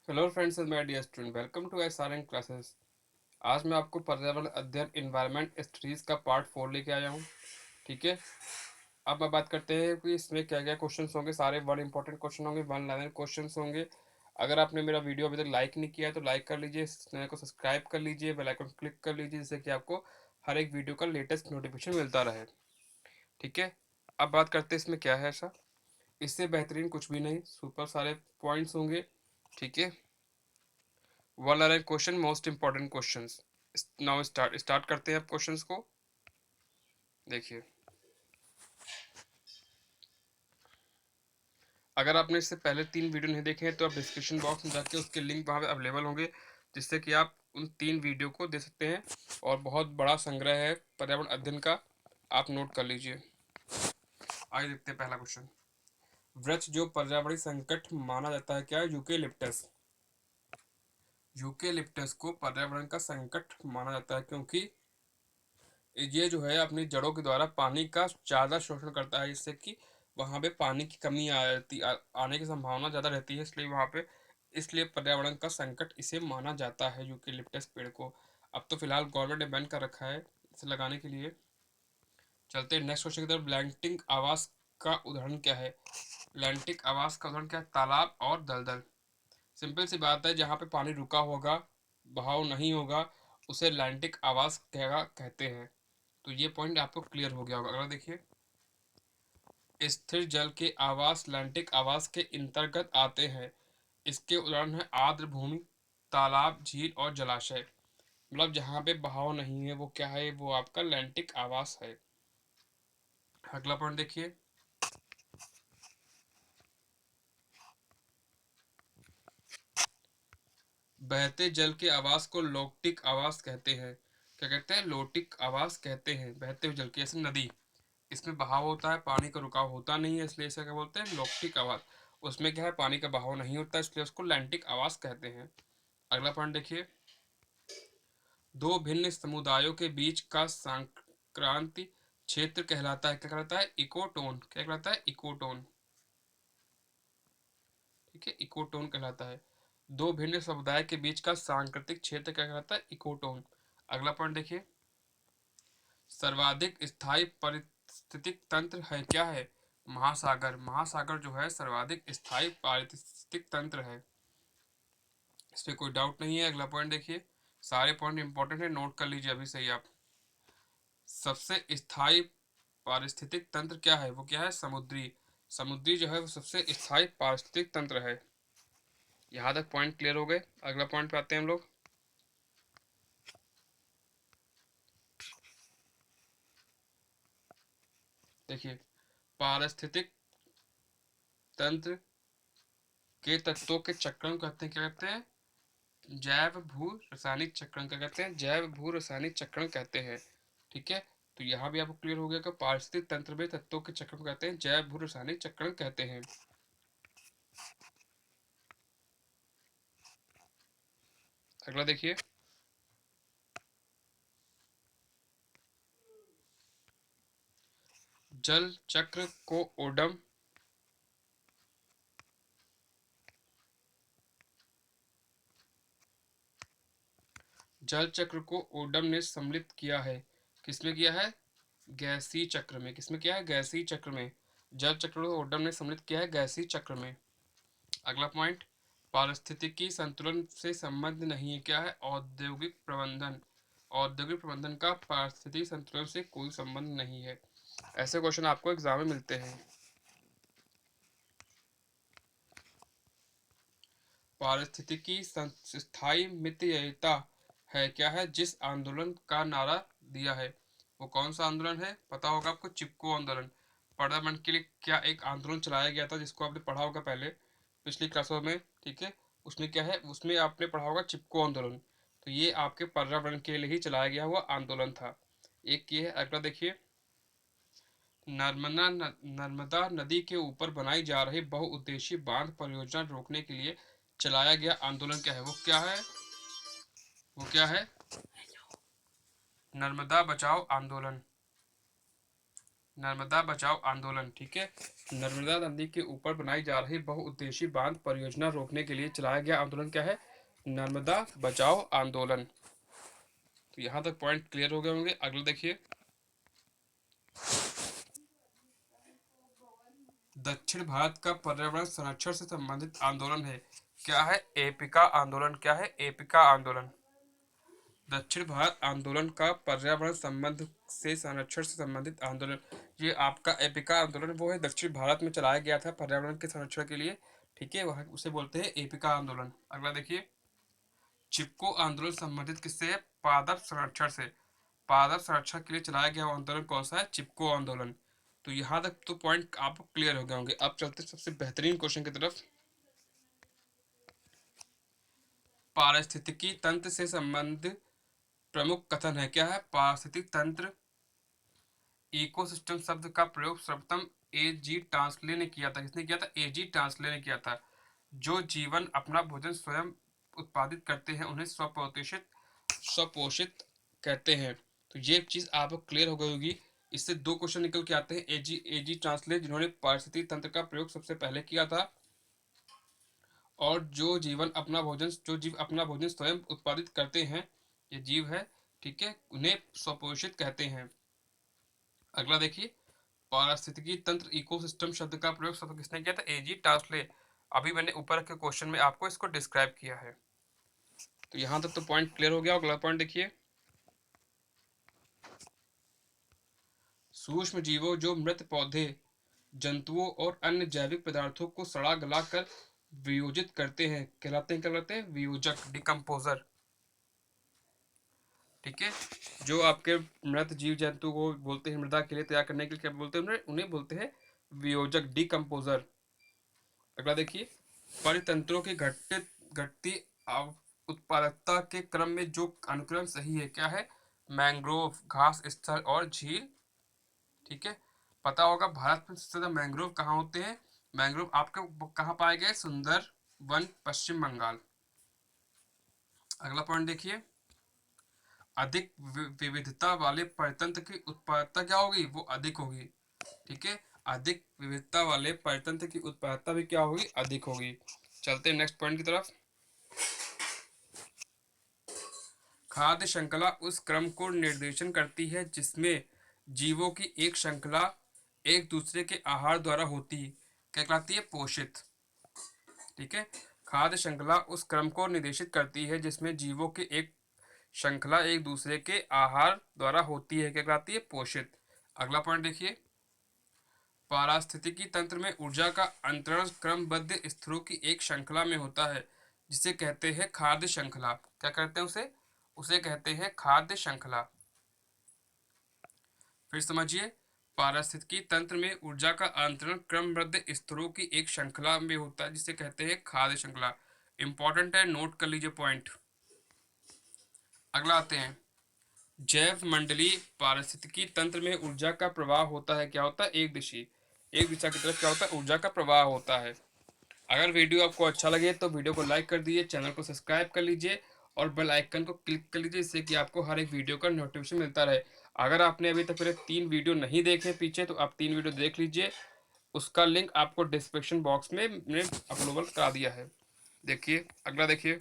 Hello friends and my dear student, welcome to SRN classes. आज मैं आपको पर्यावरण अध्ययन इन्वायरमेंट स्टडीज का पार्ट 4 लेके आया हूँ। ठीक है। अब मैं बात करते हैं कि इसमें क्या क्या क्वेश्चंस होंगे। सारे वन इंपॉर्टेंट क्वेश्चन होंगे, वन लाइनर क्वेश्चंस होंगे। अगर आपने मेरा वीडियो अभी तक लाइक नहीं किया है तो लाइक कर लीजिए, चैनल को सब्सक्राइब कर लीजिए, बेल आइकन क्लिक कर लीजिए, जिससे कि आपको हर एक वीडियो का लेटेस्ट नोटिफिकेशन मिलता रहे। ठीक है। अब बात करते हैं इसमें क्या है ऐसा। इससे बेहतरीन कुछ भी नहीं, सुपर सारे पॉइंट्स होंगे। ठीक है। One line question, most important questions. Now start करते हैं अब क्वेश्चंस को। देखिए, अगर आपने इससे पहले 3 वीडियो नहीं देखे हैं तो आप डिस्क्रिप्शन बॉक्स में जाके उसके लिंक वहाँ पे अवेलेबल होंगे, जिससे कि आप उन 3 वीडियो को देख सकते हैं। और बहुत बड़ा संग्रह है पर्यावरण अध्ययन का, आप नोट कर लीजिए। आइए देखते हैं पहला क्वेश्चन। वृक्ष जो पर्यावरणीय संकट माना जाता है क्या है? यूकेलिप्टस। यूकेलिप्टस को पर्यावरण का संकट माना जाता है क्योंकि ये जो है अपनी जड़ों के द्वारा पानी का ज़्यादा शोषण करता है, जिससे कि वहाँ पे पानी की कमी आने की संभावना ज़्यादा रहती है, इसलिए वहाँ पे इसलिए पर्यावरण का संकट इसे माना जाता है यूकेलिप्टस पेड़ को। अब तो फिलहाल गवर्नमेंट ने बैन कर रखा है इसे लगाने के लिए। चलते हैं नेक्स्ट क्वेश्चन की तरफ। लैंटिक आवास का उदाहरण क्या है? लैंटिक आवास का उदाहरण क्या है? तालाब और दलदल। सिंपल सी बात है, जहाँ पे पानी रुका होगा, बहाव नहीं होगा, उसे लैंटिक आवास कहते हैं। तो ये पॉइंट आपको क्लियर हो गया होगा। अगला देखिए, स्थिर जल के आवास लैंटिक आवास के अंतर्गत आते हैं। इसके उदाहरण है आर्द्र भूमि, तालाब, झील और जलाशय। मतलब जहाँ पे बहाव नहीं है वो क्या है? वो आपका लैंटिक आवास है। अगला पॉइंट देखिए, बहते जल के आवास को लोक्टिक आवास कहते हैं। क्या कहते हैं? लोटिक आवास कहते हैं बहते हुए जल के, जैसे नदी। इसमें बहाव होता है, पानी का रुकाव होता नहीं है, इसलिए इसे क्या बोलते हैं? लोक्टिक आवास। उसमें क्या है? पानी का बहाव नहीं होता, इसलिए उसको लैंटिक आवास कहते हैं। अगला पॉइंट देखिए, दो भिन्न समुदायों के बीच का संक्रांति क्षेत्र कहलाता है। क्या कहलाता है? इकोटोन। क्या कहलाता है? इकोटोन। ठीक है, इकोटोन कहलाता है। दो भिन्न समुदाय के बीच का सांकृतिक क्षेत्र क्या कहलाता है? इकोटोन। अगला पॉइंट देखिए, सर्वाधिक स्थायी पारिस्थितिक तंत्र है क्या है? महासागर। महासागर जो है सर्वाधिक स्थायी पारिस्थितिक तंत्र है, इसमें कोई डाउट नहीं है। अगला पॉइंट देखिए, सारे पॉइंट इंपॉर्टेंट है, नोट कर लीजिए अभी से ही आप। सबसे स्थायी पारिस्थितिक तंत्र क्या है? वो क्या है? समुद्री। समुद्री जो है वो सबसे स्थायी पारिस्थितिक तंत्र है। यहाँ तक पॉइंट क्लियर हो गए। अगला पॉइंट पे आते हैं हम लोग। देखिए, पारिस्थितिक तंत्र के तत्वों के चक्रण कहते हैं। क्या कहते हैं? जैव भू रासायनिक चक्रण। क्या कहते हैं? जैव भू रासायनिक चक्रण कहते हैं। ठीक है। तो यहाँ भी आपको क्लियर हो गया कि पारिस्थितिक तंत्र में तत्वों के चक्र को कहते हैं जैव भू रासायनिक चक्रण कहते हैं। अगला देखिए, जल चक्र को ओडम जल चक्र को ओडम ने सम्मिलित किया है। किसमें किया है? गैसीय चक्र में। किसमें किया है? गैसीय चक्र में। जल चक्र को ओडम ने सम्मिलित किया है गैसीय चक्र में। अगला पॉइंट, पारिस्थितिकी संतुलन से संबंध नहीं है। क्या है? औद्योगिक प्रबंधन। औद्योगिक प्रबंधन का पारिस्थितिकी संतुलन से कोई संबंध नहीं है। ऐसे क्वेश्चन आपको एग्जाम में मिलते हैं। पारिस्थितिकी स्थायी मितव्ययिता है क्या है? जिस आंदोलन का नारा दिया है, वो कौन सा आंदोलन है? पता होगा आपको, चिपको आंदोलन। पर्यावरण के लिए क्या एक आंदोलन चलाया गया था, जिसको आपने पढ़ा होगा पहले पिछली क्लासों में। ठीक है। उसमें क्या है? उसमें आपने पढ़ा होगा चिपको आंदोलन। तो ये आपके पर्यावरण के लिए ही चलाया गया हुआ आंदोलन था। एक ये है। अगला देखिए, नर्मदा नदी के ऊपर बनाई जा रही बहुउद्देशीय बांध परियोजना रोकने के लिए चलाया गया आंदोलन क्या है? वो क्या है? वो क्या है? नर्मदा बचाओ आंदोलन। नर्मदा बचाओ आंदोलन, ठीक है। नर्मदा नदी के ऊपर बनाई जा रही बहुउद्देशीय बांध परियोजना रोकने के लिए चलाया गया आंदोलन क्या है? नर्मदा बचाओ आंदोलन। तो यहाँ तक पॉइंट क्लियर हो गए होंगे। अगला देखिए, दक्षिण भारत का पर्यावरण संरक्षण से संबंधित आंदोलन है, क्या है? एपिका आंदोलन। क्या है? एपिका आंदोलन। दक्षिण भारत आंदोलन का पर्यावरण संबंध से संरक्षण से संबंधित आंदोलन, ये आपका एपिका आंदोलन वो है, दक्षिण भारत में चलाया गया था पर्यावरण के संरक्षण के लिए, ठीक है, वह उसे बोलते हैं एपिका आंदोलन। अगला देखिए, चिपको आंदोलन संबंधित किससे है? पादप संरक्षण से। पादप संरक्षण के लिए चलाया गया आंदोलन कौन सा है? चिपको आंदोलन। तो यहाँ तक तो पॉइंट आपको क्लियर हो गए होंगे। अब चलते सबसे बेहतरीन क्वेश्चन की तरफ। पारिस्थितिकी तंत्र से संबंध प्रमुख कथन है, क्या है? पारिस्थितिक तंत्र, इकोसिस्टम शब्द का प्रयोग सर्वप्रथम ए जी टांसले ने किया था। किसने किया था? ए जी टांसले ने किया था। जो जीवन अपना भोजन स्वयं उत्पादित करते हैं उन्हें स्वपोषित स्वपोषित कहते हैं। तो ये चीज आपको क्लियर हो गई होगी। इससे दो क्वेश्चन निकल के आते हैं। ए जी टांसले जिन्होंने पारिस्थितिक तंत्र का प्रयोग सबसे पहले किया था, और जो जीव अपना भोजन स्वयं उत्पादित करते हैं, ये जीव है, ठीक है, उन्हें स्वपोषित कहते हैं। अगला देखिए, पारिस्थितिकी तंत्र इकोसिस्टम शब्द का प्रयोग सब किसने किया था? एजी टास्ले। अभी मैंने ऊपर के क्वेश्चन में आपको इसको डिस्क्राइब किया है। तो यहां तक तो पॉइंट क्लियर हो गया। अगला पॉइंट देखिए, सूक्ष्म जीवों जो मृत पौधे, जंतुओं और अन्य जैविक पदार्थों को सड़ा गला कर वियोजित करते हैं कहलाते हैं वियोजक, डिकम्पोजर, ठीक है। जो आपके मृत जीव जंतु को बोलते हैं मृदा के लिए तैयार करने के लिए क्या बोलते हैं? उन्हें बोलते हैं वियोजक, डिकम्पोजर। अगला देखिए, परितंत्रों की घटती उत्पादकता के क्रम में जो अनुक्रम सही है, क्या है? मैंग्रोव, घास स्थल और झील, ठीक है। पता होगा भारत में सबसे ज्यादा मैंग्रोव कहाँ होते हैं? मैंग्रोव आपके कहाँ पाए गए? सुंदर वन, पश्चिम बंगाल। अगला पॉइंट देखिए, अधिक विविधता वाले परितंत्र की उत्पादकता क्या होगी? वो अधिक होगी, ठीक है। अधिक विविधता वाले परितंत्र की उत्पादकता भी क्या होगी? अधिक होगी। चलते हैं नेक्स्ट पॉइंट की तरफ। खाद्य श्रृंखला उस क्रम को निर्देशन करती है जिसमें जीवों की एक श्रृंखला एक दूसरे के आहार द्वारा होती है, क्या कहलाती है? पोषित, ठीक है। खाद्य श्रृंखला उस क्रम को निर्देशित करती है जिसमें जीवों की एक श्रृंखला एक दूसरे के आहार द्वारा होती है, क्या कहलाती है? पोषित। अगला पॉइंट देखिए, पारिस्थितिकी तंत्र में ऊर्जा का अंतरण क्रमबद्ध स्तरों की एक श्रृंखला में होता है जिसे कहते हैं खाद्य श्रृंखला। क्या कहते हैं उसे? उसे कहते हैं खाद्य श्रृंखला। फिर समझिए, पारिस्थितिकी तंत्र में ऊर्जा का अंतरण क्रमबद्ध स्तरों की एक श्रृंखला में होता है जिसे कहते हैं खाद्य श्रृंखला। इंपॉर्टेंट है, नोट कर लीजिए पॉइंट। अगला आते हैं, जैव मंडलीय पारिस्थितिकी तंत्र में ऊर्जा का प्रवाह होता है, क्या होता है? एक दिशी, एक दिशा की तरफ क्या होता है? ऊर्जा का प्रवाह होता है। अगर वीडियो आपको अच्छा लगे तो वीडियो को लाइक कर दीजिए, चैनल को सब्सक्राइब कर लीजिए और बेल आइकन को क्लिक कर लीजिए, जिससे कि आपको हर एक वीडियो का नोटिफिकेशन मिलता रहे। अगर आपने अभी तक मेरे 3 वीडियो नहीं देखे पीछे, तो आप 3 वीडियो देख लीजिए। उसका लिंक आपको डिस्क्रिप्शन बॉक्स में मैंने अपलोड करा दिया है। देखिए, अगला देखिए,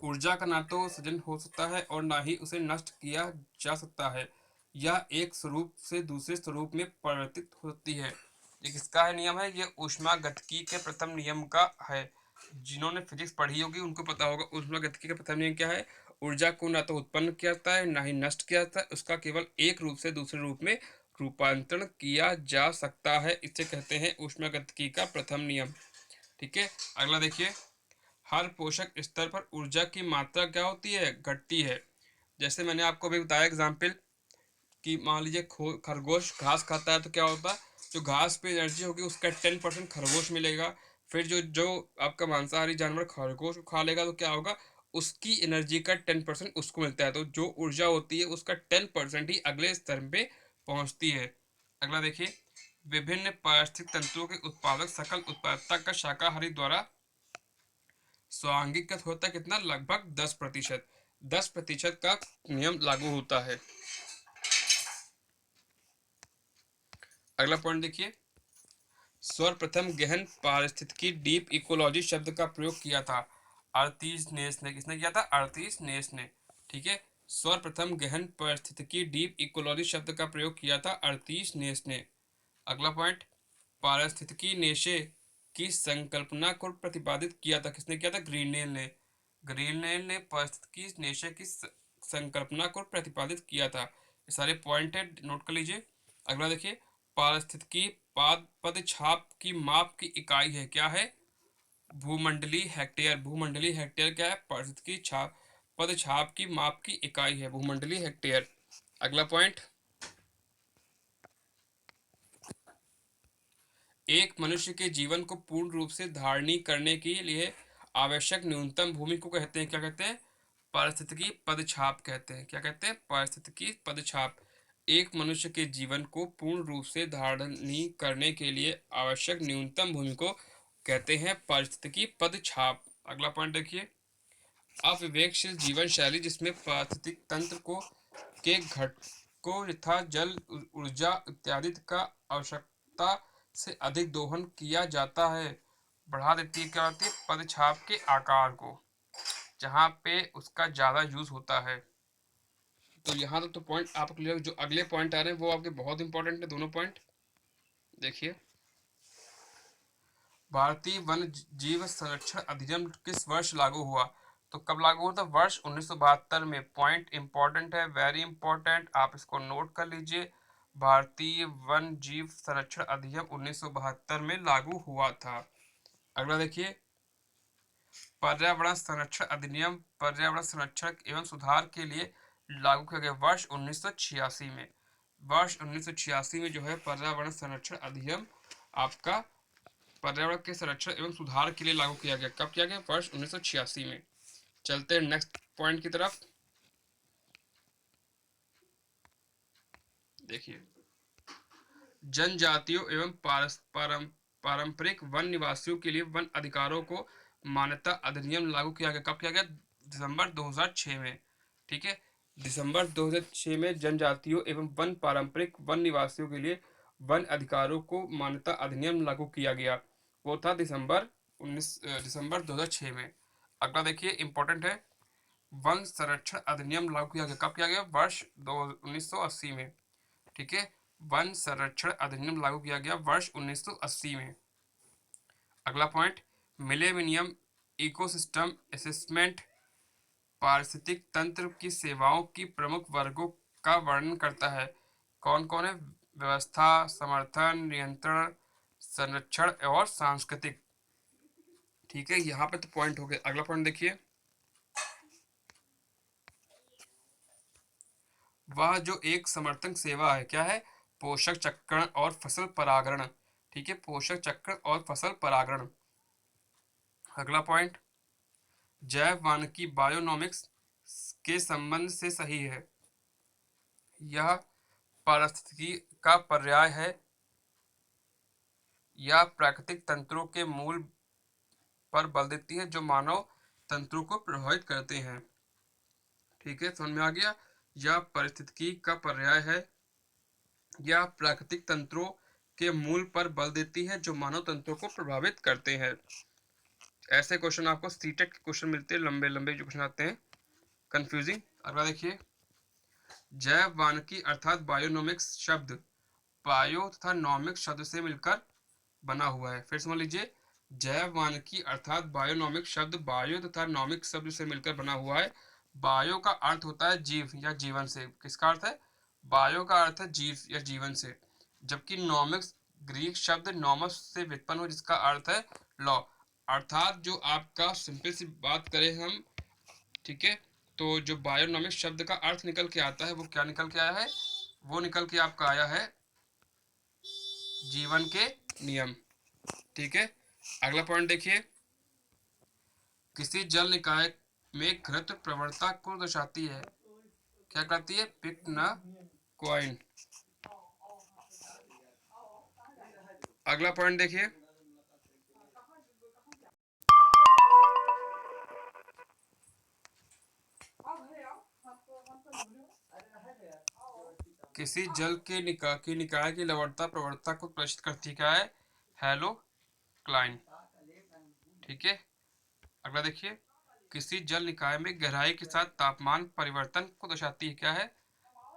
ऊर्जा का ना तो सृजन हो सकता है और ना ही उसे नष्ट किया जा सकता है। यह एक स्वरूप से दूसरे स्वरूप में परिवर्तित होती है। ये किसका है नियम है? ये ऊष्मागतिकी के प्रथम नियम का है। जिन्होंने फिजिक्स पढ़ी होगी उनको पता होगा ऊष्मागतिकी का प्रथम नियम क्या है। ऊर्जा को ना तो उत्पन्न किया जाता है ना ही नष्ट किया जाता है, उसका केवल एक रूप से दूसरे रूप में रूपांतरण किया जा सकता है। इसे कहते हैं ऊष्मागतिकी का प्रथम नियम, ठीक है। अगला देखिए, हर पोषक स्तर पर ऊर्जा की मात्रा क्या होती है? घटती है। जैसे मैंने आपको अभी बताया एग्जाम्पल कि मान लीजिए खरगोश घास खाता है तो क्या होता है? जो घास पे एनर्जी होगी उसका 10% खरगोश मिलेगा। फिर जो जो आपका मांसाहारी जानवर खरगोश को खा लेगा तो क्या होगा? उसकी एनर्जी का 10% उसको मिलता है। तो जो ऊर्जा होती है उसका 10% ही अगले स्तर पे पहुंचती है। अगला देखिए, विभिन्न पारिस्थितिक तंत्रों के उत्पादक सकल उत्पादकता का शाकाहारी द्वारा स्वांगीकृत होता है कितना? लगभग 10%। 10% का नियम लागू होता है। अगला पॉइंट देखिए, सर्वप्रथम गहन पारिस्थितिकी डीप इकोलॉजी शब्द का प्रयोग किया था आर्तीज नेस ने। किसने किया था? आर्तीज नेस ने। ठीक है, सर्वप्रथम गहन पारिस्थितिकी डीप इकोलॉजी शब्द का प्रयोग किया था आर्तीज नेस ने। अगला पॉइंट, पारिस्थितिकी नेशे की संकल्पना को प्रतिपादित किया था। किसने किया था? ग्रीनल ने। ग्रीनल ने पारिस्थितिकी नेशे की संकल्पना को प्रतिपादित किया था। ये सारे पॉइंट है, नोट कर लीजिए। अगला देखिए, पारिस्थितिकी पदछाप की माप की इकाई है। क्या है? भूमंडलीय हेक्टेयर। भूमंडलीय हेक्टेयर क्या है? पारिस्थितिकी छाप पदछाप की माप की इकाई है, भूमंडलीय हेक्टेयर। अगला पॉइंट, एक मनुष्य के जीवन को पूर्ण रूप से धारणी करने के लिए आवश्यक न्यूनतम भूमि को कहते हैं। क्या कहते हैं? पारिस्थितिकी पदछाप कहते हैं। क्या कहते हैं? पारिस्थितिकी पदछाप। एक मनुष्य के जीवन को पूर्ण रूप से धारणी करने के लिए आवश्यक न्यूनतम भूमि को कहते हैं पारिस्थितिकी पदछाप। अगला पॉइंट देखिए, अविवेकशील जीवन शैली जिसमें पारिस्थितिक तंत्र को के घटकों यथा जल, ऊर्जा इत्यादि का आवश्यकता से अधिक दोहन किया जाता है, बढ़ा देती है। क्या होती है? पदछाप के आकार को, जहाँ पे उसका ज़्यादा यूज होता है। तो यहाँ तक तो पॉइंट आप क्लियर। जो अगले पॉइंट आ रहे हैं वो आपके बहुत इंपॉर्टेंट है, दोनों पॉइंट देखिए। भारतीय वन्य जीव संरक्षण अधिनियम किस वर्ष लागू हुआ? तो कब लागू हुआ था? वर्ष 1972 में। पॉइंट इंपॉर्टेंट है, वेरी इंपॉर्टेंट, आप इसको नोट कर लीजिए। भारतीय वन्य जीव संरक्षण अधिनियम 1972 में लागू हुआ था। अगला देखिए, पर्यावरण संरक्षण अधिनियम पर्यावरण संरक्षण एवं सुधार के लिए लागू किया गया वर्ष 1986 में। वर्ष 1986 में जो है पर्यावरण संरक्षण अधिनियम आपका पर्यावरण के संरक्षण एवं सुधार के लिए लागू किया गया। कब किया गया? वर्ष 1986 में। चलते हैं नेक्स्ट पॉइंट की तरफ। देखिए, जनजातियों एवं पारंपरिक वन निवासियों के लिए वन अधिकारों को मान्यता अधिनियम लागू किया गया। कब किया गया? दिसंबर 2006 में। ठीक है, दिसंबर 2006 में जनजातियों एवं वन पारंपरिक वन निवासियों के लिए वन अधिकारों को मान्यता अधिनियम लागू किया गया। वो था दिसंबर 2006 में। अगला देखिए, इंपॉर्टेंट है, वन संरक्षण अधिनियम लागू किया गया। कब किया गया? वर्ष 1980 में। ठीक है, वन संरक्षण अधिनियम लागू किया गया वर्ष 1980 में। अगला पॉइंट, मिलेनियम इकोसिस्टम असेसमेंट पारिस्थितिक तंत्र की सेवाओं की प्रमुख वर्गों का वर्णन करता है। कौन कौन है? व्यवस्था, समर्थन, नियंत्रण, संरक्षण और सांस्कृतिक। ठीक है, यहाँ पे तो पॉइंट हो गए। अगला पॉइंट देखिए, वह जो एक समर्थन सेवा है। क्या है? पोषक चक्रण और फसल परागण। ठीक है, पोषक चक्र और फसल परागण। अगला पॉइंट, जैव वानिकी बायोनॉमिक्स के संबंध से सही है। यह पारिस्थितिकी का पर्याय है या प्राकृतिक तंत्रों के मूल पर बल देती है जो मानव तंत्रों को प्रभावित करते हैं। ठीक है, समझ में आ गया? यह पारिस्थितिकी का पर्याय है या प्राकृतिक तंत्रों के मूल पर बल देती है जो मानव तंत्रों को प्रभावित करते हैं। ऐसे क्वेश्चन आपको सीटेट के क्वेश्चन मिलते हैं, लंबे लंबे जो क्वेश्चन आते हैं, कंफ्यूजिंग। अगला देखिए, जैव वानिकी अर्थात बायोनोमिक्स शब्द बायो तथा नॉमिक्स शब्द से मिलकर बना हुआ है। फिर समझ लीजिए, जैव वानिकी अर्थात बायोनॉमिक्स शब्द बायो तथा नॉमिक्स शब्द से मिलकर बना हुआ है। बायो का अर्थ होता है जीव या जीवन से। किसका अर्थ है? बायो का अर्थ है जीव या जीवन से। जबकि नॉमिक्स ग्रीक शब्द नॉमस से व्युत्पन्न हो जिसका अर्थ है लॉ। अर्थात जो आपका सिंपल सी बात करें हम, ठीक है, तो जो बायोनॉमिक्स शब्द का अर्थ निकल के आता है वो क्या निकल के आया है? वो निकल के आपका आया है जीवन के नियम। ठीक है, अगला पॉइंट देखिए, किसी जल निकाय में घनत्व प्रवणता को दर्शाती है। क्या करती है? पिक न क्वाइन। अगला पॉइंट देखिए, किसी जल के निकाय की लवणता प्रवणता को प्रदर्शित करती क्या है? Halocline. ठीक है, अगला देखिए, किसी जल निकाय में गहराई के साथ तापमान परिवर्तन को दर्शाती है क्या है?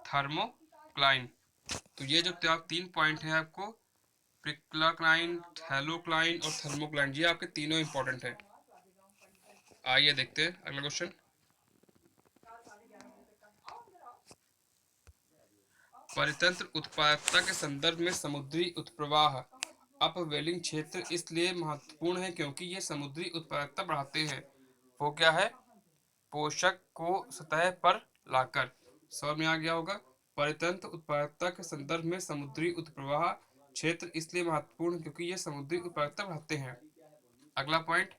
थर्मोक्लाइन। तो ये जो तीन पॉइंट है आपको, प्रिक्लाक्लाइन, हेलोक्लाइन और थर्मोक्लाइन, ये आपके तीनों इंपॉर्टेंट है। आइए देखते हैं अगला क्वेश्चन। परितंत्र उत्पादकता के संदर्भ में समुद्री उत्प्रवाह अपवेलिंग क्षेत्र इसलिए महत्वपूर्ण है क्योंकि ये समुद्री उत्पादकता बढ़ाते हैं। वो क्या है? पोषक को सतह पर लाकर। समझ में आ गया होगा। परितंत्र उत्पादकता के संदर्भ में समुद्री उत्प्रवाह क्षेत्र इसलिए महत्वपूर्ण है क्योंकि ये समुद्री उत्पादकता बढ़ाते हैं। अगला पॉइंट,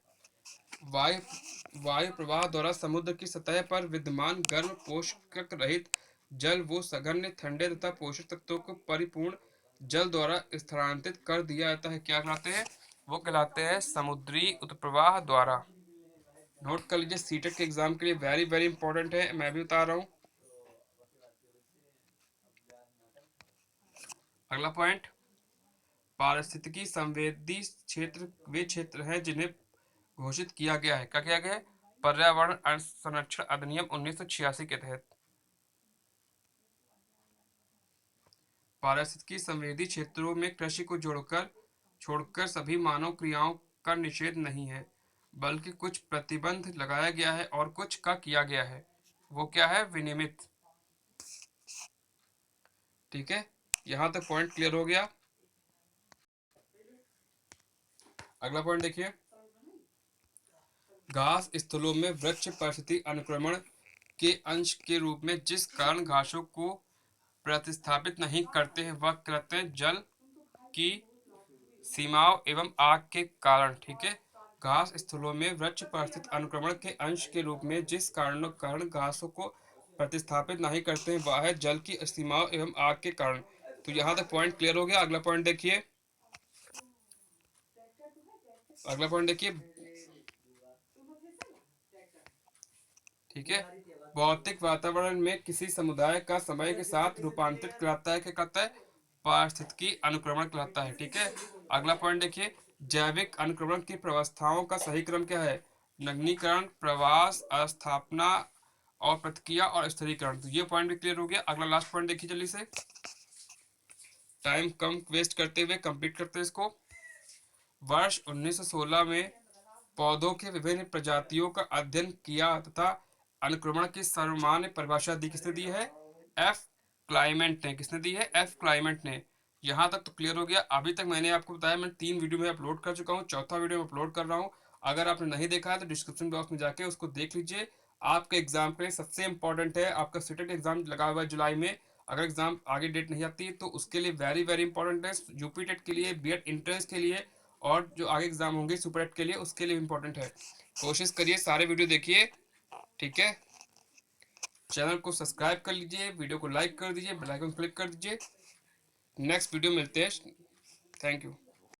वायु प्रवाह द्वारा समुद्र की सतह पर विद्यमान गर्म पोषक रहित जल वो सघन ठंडे तथा पोषक तत्वों को परिपूर्ण जल द्वारा स्थानांतरित कर दिया जाता है। क्या कहलाते हैं? वो कहलाते हैं समुद्री उत्प्रवाह द्वारा। नोट कर लीजिए, सीटेट के एग्जाम के लिए वेरी वेरी इंपॉर्टेंट है, मैं भी बता रहा हूँ। अगला पॉइंट, पारिस्थितिकी संवेदी क्षेत्र वे क्षेत्र हैं जिन्हें घोषित किया गया है। क्या किया गया है? पर्यावरण संरक्षण अधिनियम 1986 के तहत। पारिस्थितिकी संवेदी क्षेत्रों में कृषि को छोड़कर सभी मानव क्रियाओं का निषेध नहीं है, बल्कि कुछ प्रतिबंध लगाया गया है और कुछ का किया गया है। वो क्या है? विनियमित। ठीक है, यहां तक पॉइंट क्लियर हो गया। अगला पॉइंट देखिए, घास स्थलों में वृक्ष परिस्थिति अनुक्रमण के अंश के रूप में जिस कारण घासों को प्रतिस्थापित नहीं करते हैं वह कहते हैं जल की सीमाओं एवं आग के कारण। ठीक है, घास स्थलों में वृक्ष परिस्थिति अनुक्रमण के अंश के रूप में जिस कारण घासों को प्रतिस्थापित नहीं करते हैं वह है जल की सीमाओं एवं आग के कारण। तो यहाँ तक पॉइंट क्लियर हो गया। अगला पॉइंट देखिए, अगला पॉइंट देखिए, ठीक है, भौतिक वातावरण में किसी समुदाय का समय के साथ रूपांतरित कहलाता है। क्या कहता है? पारिस्थितिकी अनुक्रमण कहलाता है। ठीक है, अगला पॉइंट देखिए, जैविक अनुक्रमण की व्यवस्थाओं का सही क्रम क्या है? नग्नीकरण, प्रवास, अस्थापना और प्रतिक्रिया और स्थिरीकरण। तो ये पॉइंट भी क्लियर हो गया। अगला लास्ट पॉइंट देखिए जल्दी से, टाइम कम वेस्ट करते हुए कंप्लीट करते हैं इसको। वर्ष 1916 में पौधों के विभिन्न प्रजातियों का अध्ययन किया तथा अनुक्रमण की सर्वमान्य परिभाषा दी। किसने दी है? एफ क्लाइमेंट ने। किसने दी है? एफ क्लाइमेंट ने। यहाँ तक तो क्लियर हो गया। अभी तक मैंने आपको बताया, मैं 3 वीडियो में अपलोड कर चुका हूँ, चौथा वीडियो में अपलोड कर रहा हूँ। अगर आपने नहीं देखा है तो डिस्क्रिप्शन बॉक्स में जाके उसको देख लीजिए। आपके एग्जाम के लिए सबसे इंपॉर्टेंट है, आपका सीटेट एग्जाम लगा हुआ है जुलाई में। अगर एग्जाम आगे डेट नहीं आती तो उसके लिए वेरी वेरी इंपॉर्टेंट है। यूपी टेट के लिए, बीएड इंट्रेंस के लिए और जो आगे एग्जाम होंगे सुपर एट के लिए, उसके लिए इंपॉर्टेंट है। कोशिश करिए, सारे वीडियो देखिए। ठीक है, चैनल को सब्सक्राइब कर लीजिए, वीडियो को लाइक कर दीजिए, बेल आइकन क्लिक कर दीजिए। नेक्स्ट वीडियो मिलते हैं। Thank you.